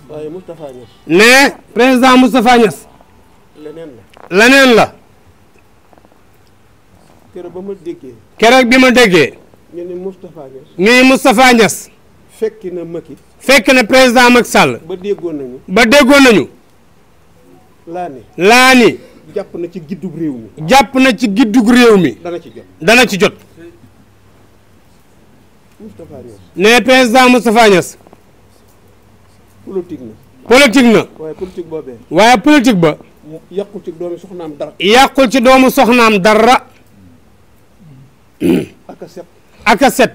waaye Moustapha Niass. ne président Moustapha Niass. leneen la. keroog ba ma déggee. keroog bi ma déggee. ñu ne Moustapha Niass. ñu ne Moustapha Niass. fekk na Macky. fekk na président Macky Sall. ba déggoon nañu. laa ni. jàpp na ci giddug réew mi. jàpp na ci giddug réew mi. dana ci jot. Moustapha Niass. ne président Moustapha Niass. politique na. waaye politique ba. yàqul ci doomu soxnaam dara. yàqul ci doomu soxnaam dara. aka set.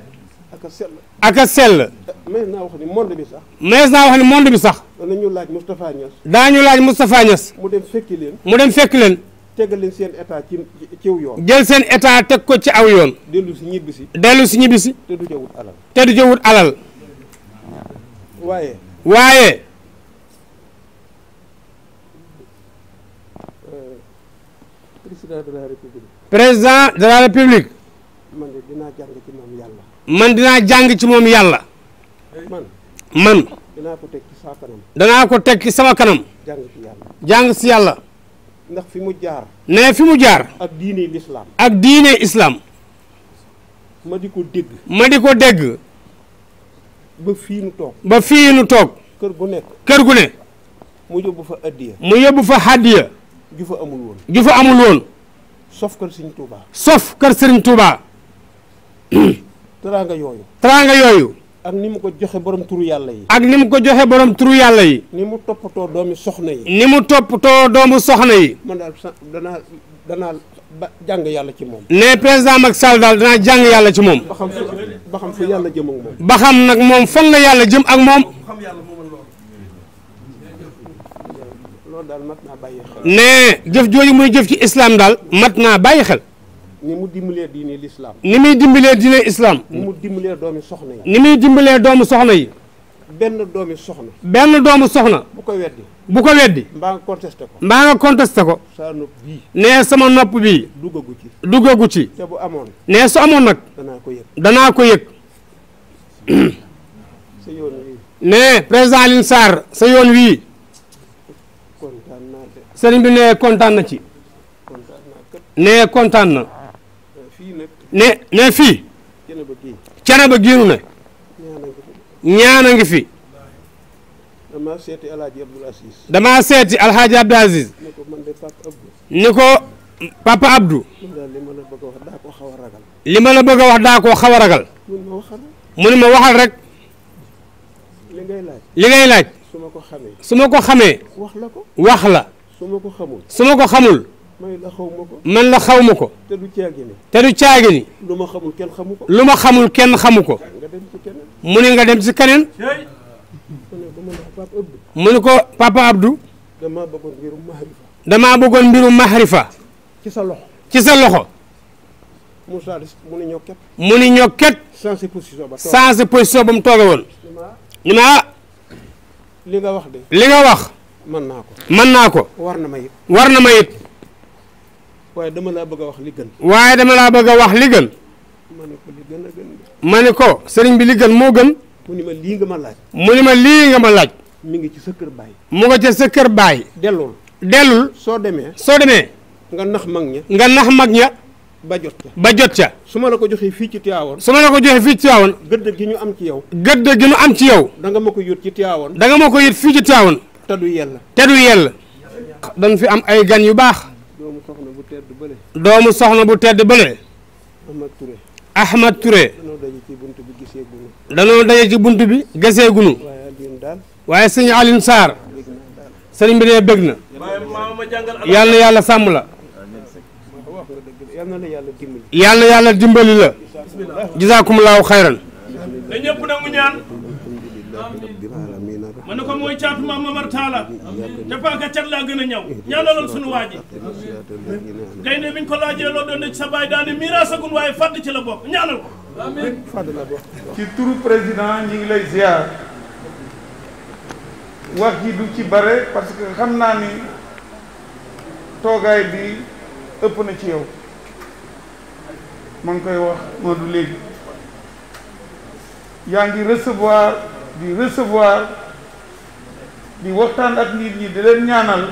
aka sell. mais naa wax ni monde bi sax. danañu laaj Moustapha Niass. daañu laaj Moustapha Niass. mu dem fekki leen. tegal leen seen état ci yoon. jël seen état teg ko ci aw yoon. dellu si ñibbisi. te du ca wut alal. waaye. président de la république. man dinaa jàng ci moom yàlla. man. danaa ko teg ci sama kanam. jàng ci yàlla. ndax fi mu jaar. ne fi mu jaar. ak diine l'islam. ma di ko dégg. ba fii nu toog. kër gu ne. mu yóbbu fa addiya. ju fa amul woon. sof kër Serigne Touba. teraanga yooyu. ak ni mu ko joxe borom turu yàlla yi. ni mu toppatoo doomu soxna yi. man daal danaa jàng yàlla ci moom. ne président Macky Sall daal danaa jàng yàlla ci moom. ba xam fu yàlla jëm ak moom. ba xam nag moom fan la yàlla jëm ak moom. loolu daal mat naa bàyyi xel. ne jëf jooju muy jëf ci islam daal mat naa bàyyi xel. ni mu dimbalee diine l'islam. ni muy dimbalee doomu soxna yi. benn doomu soxna. bu ko weddi. mbaa nga contesté ko. saa nopp bii. nee sama nopp bii. duggagu ci. te bu amoon. nee su amoon nag. danaa ko yëg. sa yoon wii. nee président Alioune Sarr sa yoon wii. kontaan naa de. sëriñ bi nee kontaan na ci. nee kontaan na. ne fii. Thiénaba giinu ne. ñaana ngi fi. damaa seeti Alhaji Abdou Aziz. ni ko Papa Abdou. li ma la bëgg a wax daa koo xaw a ragal. mu ni ma waxal rek. li ngay laaj. su ma ko xamee. wax la. su ma ko xamul. man la xaw ma ko. te du caagini. lu ma xamul kenn xamu ko. mu ne nga dem ci keneen. mu ne ko Papa Abdou. damaa bëggoon mbirum mahrifa. ci sa loxo. mu ni ñokket. changé position ba mu tooge woon. ni ma li nga wax. mën naa ko. war na ma it. waaye dama laa bëgg a wax li gën. ma ne ko sëriñ bi li gën moo gën. mu ni ma lii nga ma laaj. mi ngi ci sa kër baay. mu nga ca sa kër baay. dellul. soo demee. nga nax mag ña. ba jot ca. su ma la ko joxee fii ci Tivaouane. gëdd gi ñu am ci yow. da nga ma ko yót fii ci Tivaouane. te du yell. dañ fi am ay gan yu baax. doomu soxna bu tedd bële. Ahmad Touré. danoo daje ci bunt bi gisee gunu. waaye sëñ Alioune Sarr. sëriñ bi dee bëgg na. yàlla na yàlla sàmm la. yàlla na yàlla dimbali la. jazaakumullahu xayran. na ñëpp nangu ñaan. ma ne ko mooy caatu maam Mamar Talla. te paaka cat laa gën a ñaw. ñaanalal sunu waa ji. gaynde biñ ko laajee loo doon ci sa baay daane miiraasagun waaye fàdd ci la bokk ñaanal ko. ci turu président ñi ngi lay ziar. wax ji du ci bare parce que xam naa ni toogaay bi ëpp na ci yow. ma ngi koy wax moo du léegi. yaa ngi recevoir di waxtaan ak nit ñi di leen ñaanal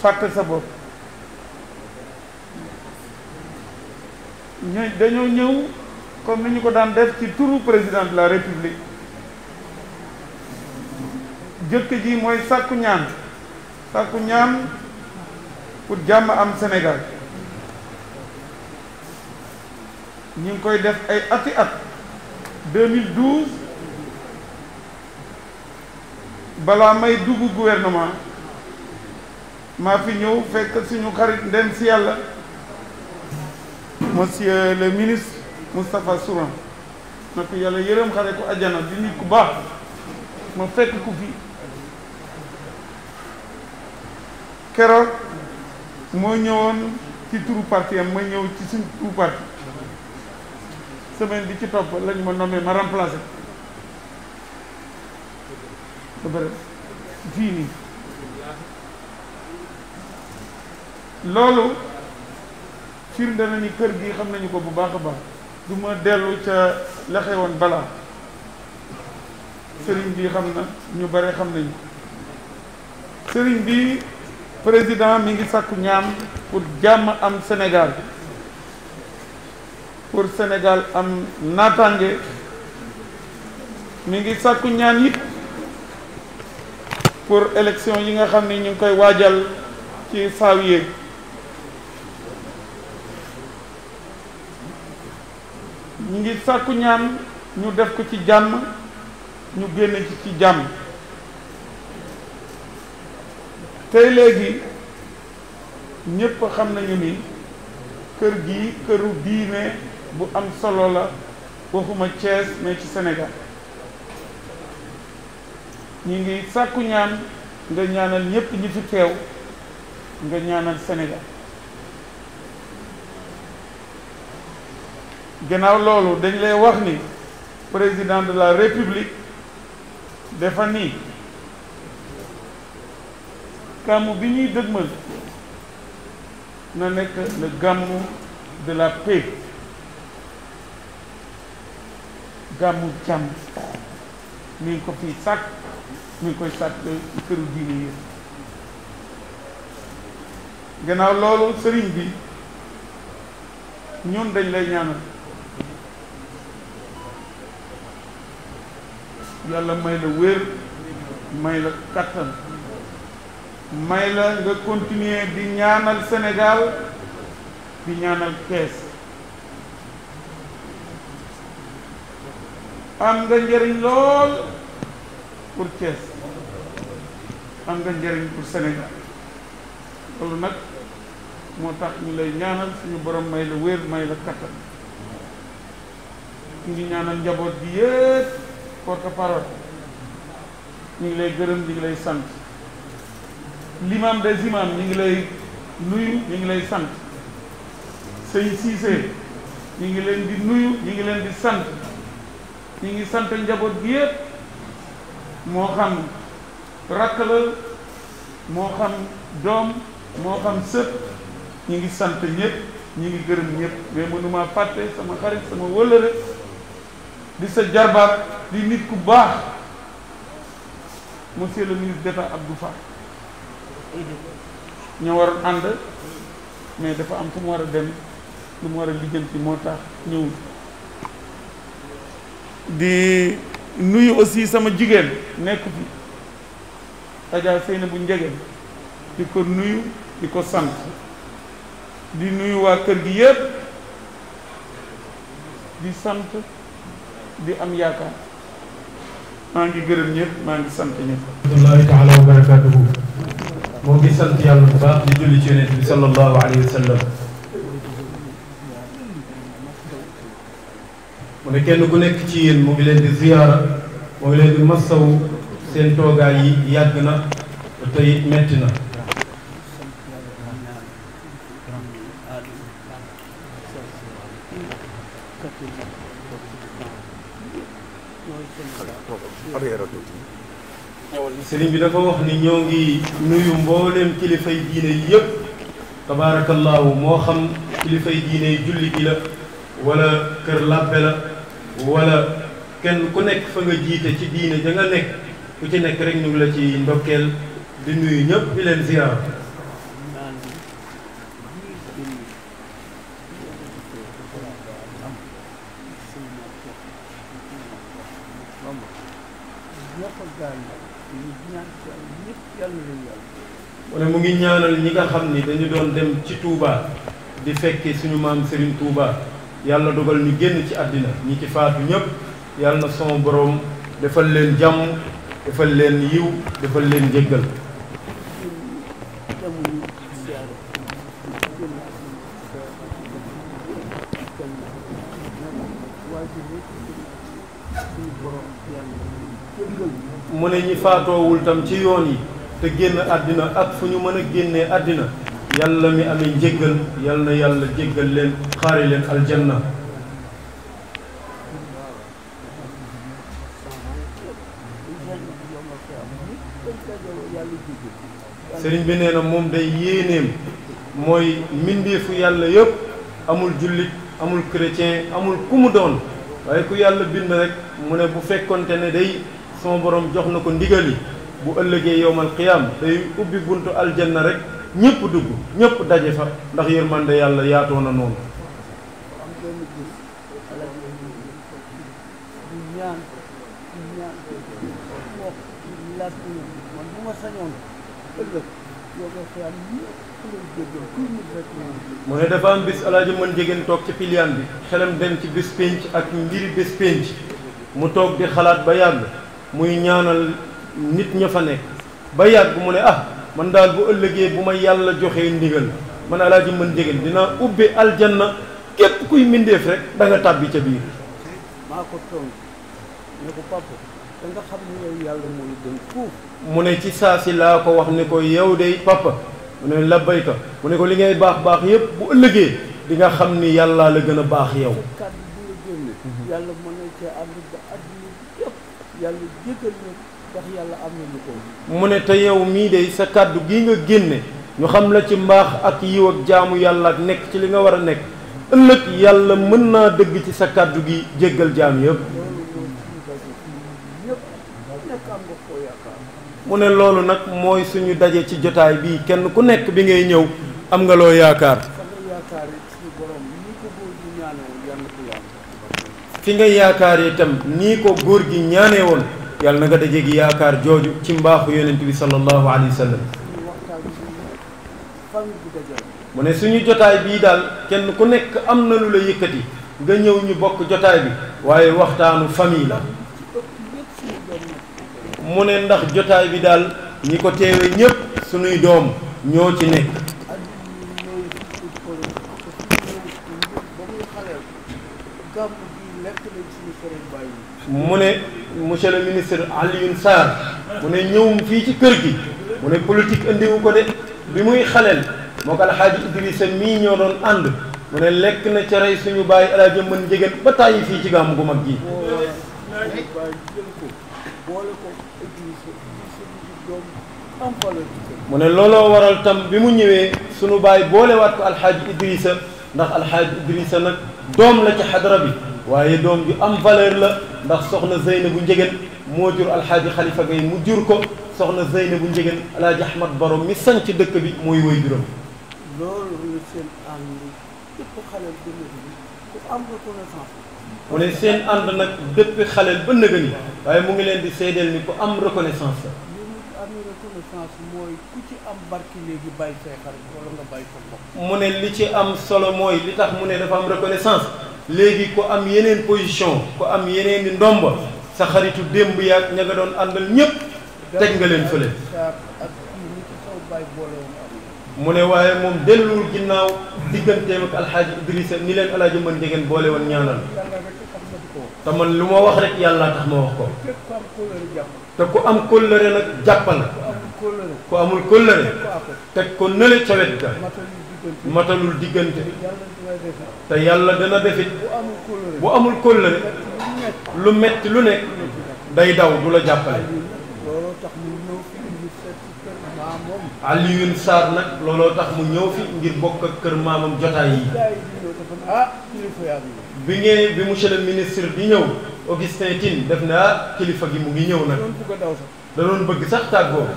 fàtte sa bopp dañoo ñëw comme ni ñu ko daan def ci turu président de la république jëkk ji mooy sàkku ñaan pour jàmm am Sénégal ñu ngi koy def ay ati at 2012 balaa may dugg gouvernement maa fi ñëw fekk suñu xarit ndem si yàlla monsieur le ministre Moustapha Souran na ko yàlla yërëm xare ko ajjana di nit ku baax ma fekk ku fi keroog moo ñëwoon ci turu parti am ma ñëw ci suñ turu parti semaine bi ci topp lañu ma nommé ma remplacé ba bëri fii nii loolu firnde na ni kër gi xam nañu ko bu baax a baax du ma dellu ca la xewoon balaa sëriñ bi xam na ñu bare xam nañu sëriñ bi président mi ngi sàkku ñaan pour jàmm am Sénégal pour Sénégal am naataange mi ngi sàkku ñaan it pour élection yi nga xam ne ñu ngi koy waajal ci Zawiya ñu ngi sàkku ñaan ñu def ko ci jàmm ñu génn ci jàmm tey léegi ñépp xam nañu ni kër gi këru diine bu am solo la waxuma Thiès mais ci Sénégal ñi ngi sàkku ñaan nga ñaanal ñépp ñi fi teew nga ñaanal Sénégal gannaaw loolu dañ lay wax ni président de la République dafa ni gàmmu bi ñuy dëgmal na nekk le gàmmu de la paix gàmmu jàmm mi ngi ko fii sàkk mi ngi koy sàkk këru diine yi gannaaw loolu sëriñ bi ñun dañ lay ñaanal yàlla may la wér may la kattan may la nga continuer di ñaanal Sénégal di ñaanal Thiès am nga njëriñ lool pour Thiès am nga njëriñ pour Sénégal loolu nag moo tax ñu lay ñaanal suñu borom may la wér may la kattan ñu ngi ñaanal njaboot bi yëpp porte-parole ñu ngi lay gërëm ñu ngi lay sant l'imam des imams ñu ngi lay nuyu ñu ngi lay sant sëñ Cissé ñu ngi leen di nuyu ñu ngi leen di sant ñu ngi sant njaboot bi yëpp moo xam rakk la moo xam doom moo xam sët ñu ngi sant ñëpp ñu ngi gërëm ñëpp mais mënuma fàtte sama xarit sama wëllëre di sa jarbaat di nit ku baax monsieur le ministre d'État Abdou Fall ñoo war ànd mais dafa am fu mu war a dem lu mu war a lijjanti moo tax ñëw di nuyu aussi sama jigéen nekk fi Adja Seynabou Ndiéguène di ko nuyu di ko sant di nuyu waa kër gi yëpp di sant di am yaakaar maa ngi gërëm ñëpp maa ngi sant ñëpp wallaahi taala wa barakatuhu moo ngi sant yàlla bu baax di julli ci yonent bi sallallahu alayhi wa sallam mu ne kenn ku nekk ci yéen mu ngi leen di ziyaara mu ngi leen di massawu seen toogaay yi yàgg na te it metti na sëriñ bi dafa wax ni ñoo ngi nuyu mbooleem kilifay diine yi yëpp tabaarakallaahu moo xam kilifay diine yi julli gi la wala kër làbbe la wala kenn ku nekk fa nga jiite ci diine ja nga nekk ku ci nekk rek ñu ngi la ci ndokkeel di nuyu ñëpp di leen ziar. mu ne mu ngi ñaanal ñi nga xam ni dañu doon dem ci Touba di fekki suñu maam Serigne Touba yàlla dogal ñu génn ci àddina ñi ci faatu ñëpp yàlla na sama borom defal leen jàmm defal leen yiw defal leen njëggal. mu ne ñi faatoowul tam ci yoon yi te génn àddina ak fu ñu mën a génnee àddina yàlla mi amee njéggal yàlla na yàlla jéggal leen xaari leen aljanna. sëriñ bi nee na moom day yéeneem mooy mbindeefu yàlla yëpp amul jullit amul chrétien amul ku mu doon waaye ku yàlla bind rek mu ne bu fekkonte ne day sama borom jox na ko ndigali bu ëllëgee yowmal qiyaam day ubbi buntu aljanna rek ñëpp dugg ñëpp daje fa ndax yërmande yàlla yaatoo na noonu. mu ne dafa am bis alaaji mën jegéen toog ci piliyaan bi xelam dem ci bis pénc ak mbiri bis pénc mu toog di xalaat ba yàgg muy ñaanal nit ña fa nekk ba yàgg mu ne man daal bu ëllëgee bu ma yàlla joxee ndigal man alaaji mën jegéen dina ubbi aljanna képp kuy mbindeef rek da nga tàbbi ca biir. maa ko toog ne ko papa da nga xam ne yow yàlla mooy gën fuuf. mu ne ci saa si laa ko wax ne ko yow de papa mu ne labbayka mu ne ko li ngay baax baax yëpp bu ëllëgee di nga xam ni yàllaa la gën a baax yow. kàddu bi nga génne. yàlla mën na cee ànd ba àdduna yëpp yàlla jéggal na ndax yàlla am na ñu ko. mu ne te yow mii de sa kàddu gii nga génne ñu xam la ci mbaax ak yiw ak jaamu yàlla ak nekk ci li nga war a nekk ëllëg yàlla mën naa dëgg ci sa kàddu gi jéggal jaam yëpp. mu ne loolu nag mooy suñu daje ci jotaay bii kenn ku nekk bi ngay ñëw am nga loo yaakaar. fi nga yaakaar itam nii ko góor gi ñaanee woon yàlla na nga daje gi yaakaar jooju ci mbaaxu yonent bi sallallahu alayhi wa sallam. mu ne suñu jotaay bii daal kenn ku nekk am na lu la yëkkati nga ñëw ñu bokk jotaay bi waaye waxtaanu famille la. mu ne ndax jotaay bi daal ñi ko teewe ñëpp suñuy doom ñoo ci nekk. mu ne monsieur le ministre Alioune Sarr mu ne ñëwum fii ci kër gi mu ne politique andiwu ko de bi muy xaleel moo ko alxaaji Idrissa mii ñoo doon ànd mu ne lekk na ca rey suñu bàyyi alaaji mën jegéen ba tàyyi fii ci gàmmu gu mag gi. mu ne looloo waral tam bi mu ñëwee sunu baay boolewaat ko alxaaji Idrissa ndax alxaaji Idrissa nag doom la ci xadara bi waaye doom ju am valeur la ndax soxna Zeynabu Njegéen moo jur alxaaji Xalifa Gay mu jur ko soxna Zeynabu Njegéen alaaji Ahmad Baro mi sanc dëkk bi mooy woy juróom. loolu seen ànd képp xaleel ba nëgëni ku am reconnaissance. mu ne seen ànd nag depuis xaleel ba nëgëni waaye mu ngi leen di seedeel ni ku am reconnaissance la. mooy ku ci am barki léegi bàyyi say xarit wala nga bàyyi sa bopp. mu ne li ci am solo mooy li tax mu ne dafa am reconnaissance léegi ku am yeneen position ku am yeneen i ndomba sa xaritu démb yaag ña nga doon àndal ñëpp teg nga leen fële. mu ne waaye moom delluwul ginnaaw digganteem ak alxaaji Idrissa ni leen alaaji mën jegeen boole woon ñaanal te man lu ma wax rek yàlla tax ma wax ko. te ku am kóllëre nag jàppal ku amul kóllëre teg ko nële ca wet ga matalul diggante te yàlla dana defit bu amul kóllëre lu metti lu nekk day daw du la jàppale. Alioune Sarr nag looloo tax mu ñëw fi ngir bokk ak kër maamam jotaay yi. bi monsieur le ministre di ñëw Augustin Tine def na kilifa gi mu ngi ñëw nag da doon bëgg sax tàggoo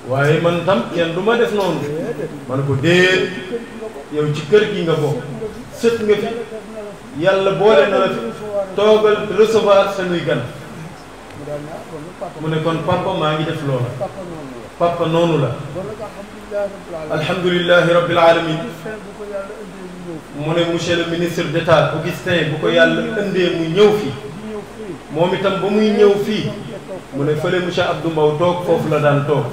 waaye man tam kenn du ma def noonu ma ne ko déet yow ci kër gi nga bokk sët nga fi yàlla boole na la fi toogal recevoir sanuy gan mu ne kon papa maa ngi def loola papa noonu la alhamdulillahi rabbil alamin mu ne monsieur le ministre d'État Augustin bu ko yàlla indee mu ñëw fii moom itam ba muy ñëw fii mu ne fële monsieur Abdou Mbow toog foofu la daan toog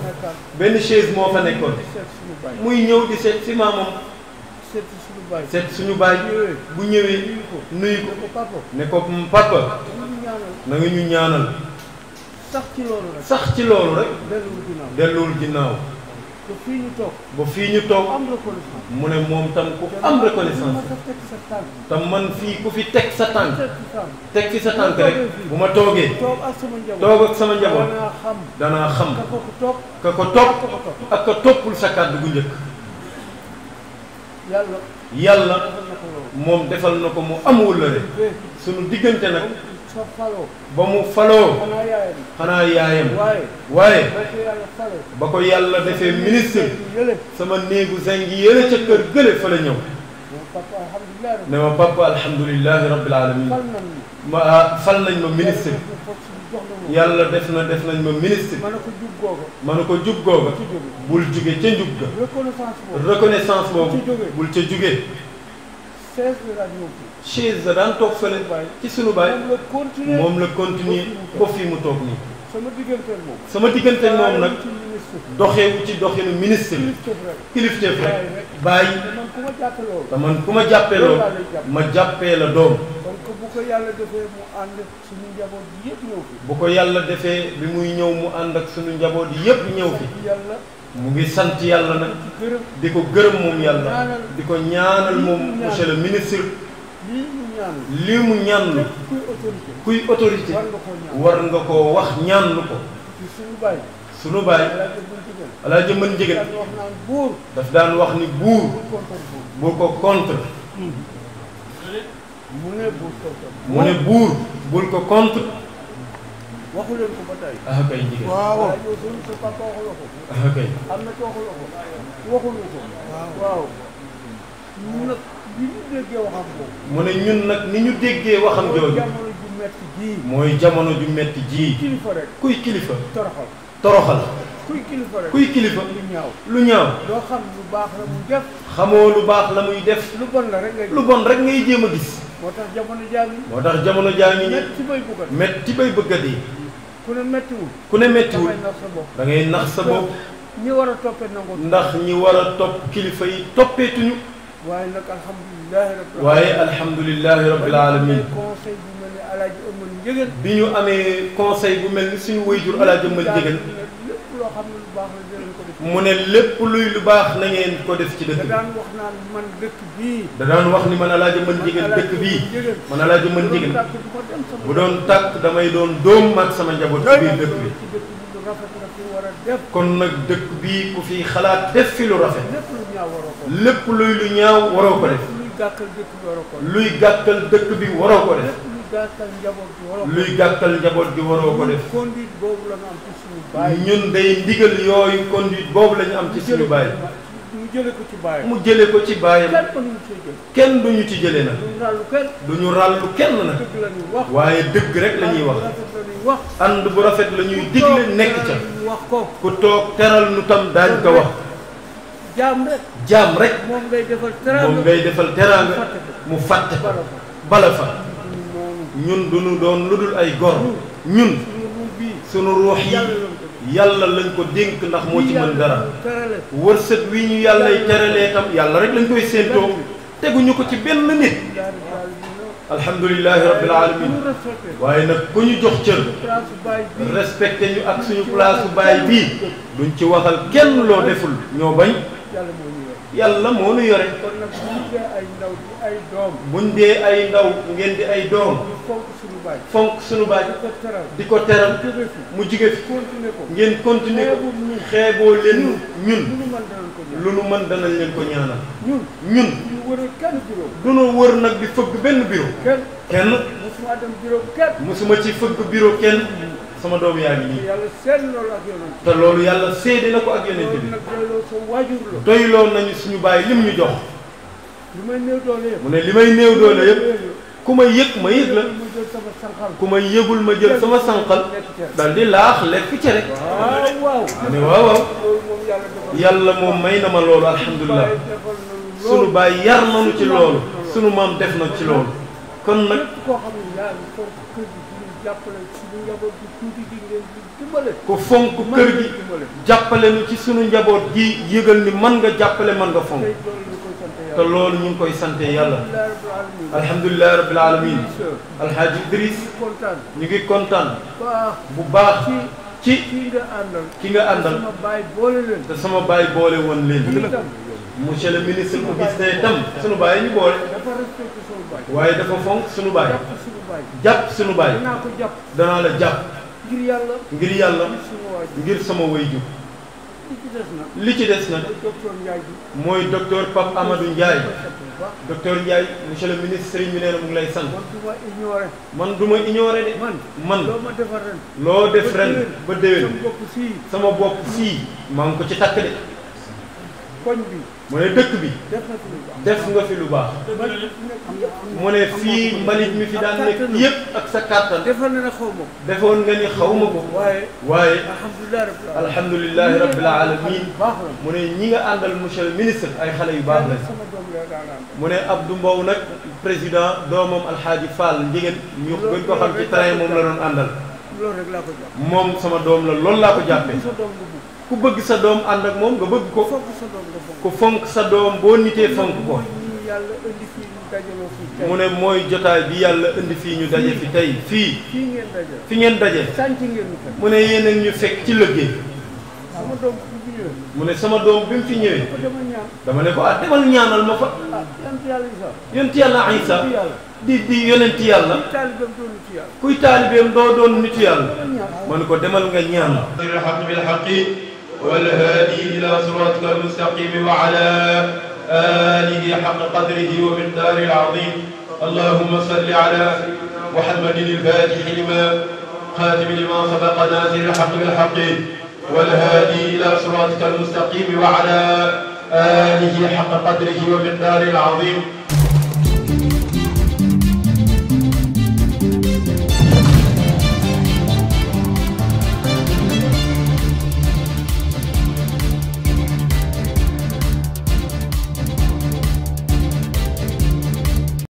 benn chaise moo fa nekkoon muy ñëw di seet si maamam seet suñu baay bu ñëwee nuyu ko ne ko papa na nga ñu ñaanal sax ci loolu rek delluwul ginnaaw ba fii ñu toog mu ne moom tam ku am reconnaissance te man fii ku fi teg sa tànk teg fi sa tànk rek bu ma toogee toog ak sama njaboot danaa xam ka ko topp ak ka toppul sa kàddu gu njëkk yàlla moom defal na ko mu amul la rek sunu diggante nag ba mu faloo xanaa yaayam waaye ba ko yàlla defee ministre sama néegu zingi yële ca kër gële fa la ñëw ne ma papa alhamdulillahi rabbil alamin ma fal nañ ma ministre yàlla def nañ ma ministre ma ne ko jub googa bul jóge ca njub ga reconnaissance boobu bul ca jóge chaise da daan toog fële ci sunu baay moom la continuer ba fii mu toog nii sama diggante moom nag doxewu ci doxinu ministre kilifteef rek bàyyi te man ku ma jàppee loolu ma jàppee la doom bu ko yàlla defee mu ànd ak suñu njaboot yi yëpp ñëw fi bu ko yàlla defee bi muy ñëw mu ànd ak suñu njaboot yi yëpp ñëw fi mu ngi sant yàlla nag di ko gërëm moom yàlla di ko ñaanal moom monsieur le ministre lii mu ñaan kuy autorité war nga koo wax ñaan lu ko sunu baay Alaaji Mën Njëgën daf daan wax ni buur boo ko contre mu ne buur bul ko contre waxu leen ko ba tey kay njëgën waaw sa papa waxu la ko kay am na ko waxulu ko waaw ñun nag ni ñu déggee waxam ko mu ne ñun nag ni ñu déggee waxam jooju jamono ju metti ji mooy jamono ju metti ji kilifa rek kuy kilifa toroxal kuy kilifa lu ñaaw doo xam lu baax la muy def xamoo lu baax la muy def lu bon rek ngay jéem a gis moo tax jamono jaa ngi metti bay bëggat yi ku ne mettiwul da ngay nax sa bopp ñi war a toppee nangu ndax ñi war a topp kilifa yi toppeetuñu waaye alhamdulillahi rabbil alamin conseil bu mel ni Alaaji Ëmmal Njëgën bi ñu amee conseil bu mel ni suñu wayjur Alaaji Ëmmal Njëgën mu ne lépp luy lu baax na ngeen ko def ci dëkk bi. da daan wax naan man dëkk bii. da daan wax ni man Alaaji Mën Njëgën dëkk bii man Alaaji Mën Njëgën bu doon tàkk damay doon dóom mag sama njaboot ci biir dëkk bi. kon nag dëkk bii ku fi xalaat def fi lu rafet. lépp luy lu ñaaw waroo ko def. luy gàkkal dëkk bi waroo ko def. luy gàkkal njaboot gi waroo ko def. ñun day ndigal yooyu conduite boobu la ñu am ci suñu baay. mu jële ko ci baayam. kenn duñu ci jële nag. duñu ràllu kenn nag. waaye dëgg rek la ñuy wax. ànd bu rafet la ñuy digle nekk ca. ku toog teral nu tam daañ ko wax. jaam rek moom ngay defal teraanga mu fàtte ko bala fa. ñun duñu doon lu dul ay gor. ñun sunu ruux yi yàlla lañ ko dénk ndax moo ci mën dara. wërsëg wi ñu yàllay teralee tam yàlla rek lañ koy séentoo teguñu ko ci benn nit. alhamdulillahi rabbil alamin waaye nag ku ñu jox cër respecté ñu ak suñu place baay bii duñ ci waxal kenn loo deful ñoo bañ yàlla moo nu yore. kon nag buñ dee ay ndaw di ay doom. buñ dee ay ndaw ngeen di ay doom. fonk suñu baay. fonk suñu baay. di ko teral mu jige fi. ngeen continuer ko. xeeboo leen ñun. lu nu mën danañ leen ko ñaanal. ñun. du nu wër nag di fëgg benn bureau. kenn. musuma dem bureau kenn. musuma ci fëgg bureau kenn. sama doom yaa ngi nii. yàlla seede loolu ak yonent. te loolu yàlla seede na ko ak yonent bi. doyloo nañu suñu baay lim ñu jox. li may néew doole yëpp. mu ne li may néew doole yëpp. ku ma yëg ma yëg la. ku ma yëgul ma jël sama sànqal. dal di laax lekk cere. waaw ne waaw waaw. yàlla moom may na ma loolu alhamdulilah. sunu baay yar nañu ci loolu. sunu maam def na ci loolu. kon nag. ku fonk kër gi jàppale nu ci sunu njaboot gi yëgal ni man nga jàppale man nga fonk te loolu ñu ngi koy sante yàlla alhamdulilah rabbil alamin alhaaji Idriss ñu ngi kontaan bu baax ci ki nga àndal te sama baay boole woon leen monsieur le ministre bu gis ne tam sunu baay ñu boole waaye dafa fonk sunu baay jàpp sunu baay danaa la jàpp ngir yàlla ngir sama waajur li ci des nag mooy docteur Pape Amadou Ndiaye docteur Ndiaye monsieur le ministre Serigne bi nee na mu ngi lay sant man du ma ignoré de man loo def ren ba déwén sama bopp sii maa ngi ko ci takk de mu ne dëkk bi def nga fi lu baax mu ne fii mbalit mi fi daan nekk yëpp ak sa kàttan defoon nga ni xaw ma ko waaye alhamdulilahi rabbil alamin mu ne ñi nga àndal monsieur le ministre ay xale yu baax lañ mu ne Abdou Mbow nag président doomam alxaaji Fall njigéen ñu gën ko xam ci train moom la doon àndal moom sama doom la loolu laa ko jàppee ku bëgg sa doom ànd ak moom nga bëgg ko ku fonk sa doom boo nitee fonk ko mu ne mooy jotaay bi yàlla indi fii ñu daje fi tey fii fi ngeen daje mu ne yéen a ñu fekk ci liggéey mu ne sama doom bi mu fi ñëwee dama ne ko ah demal ñaanal ma fa yonent yàlla Isa di yonent yàlla kuy taalibeem doo doon nitu yàlla ma ne ko demal nga ñaan والهادي إلى صراطك المستقيم وعلى آله حق قدره ومقداره العظيم اللهم صل على محمد الفاتح لما خاتم لما سبق ناصر الحق بالحق والهادي إلى صراطك المستقيم وعلى آله حق قدره ومقداره العظيم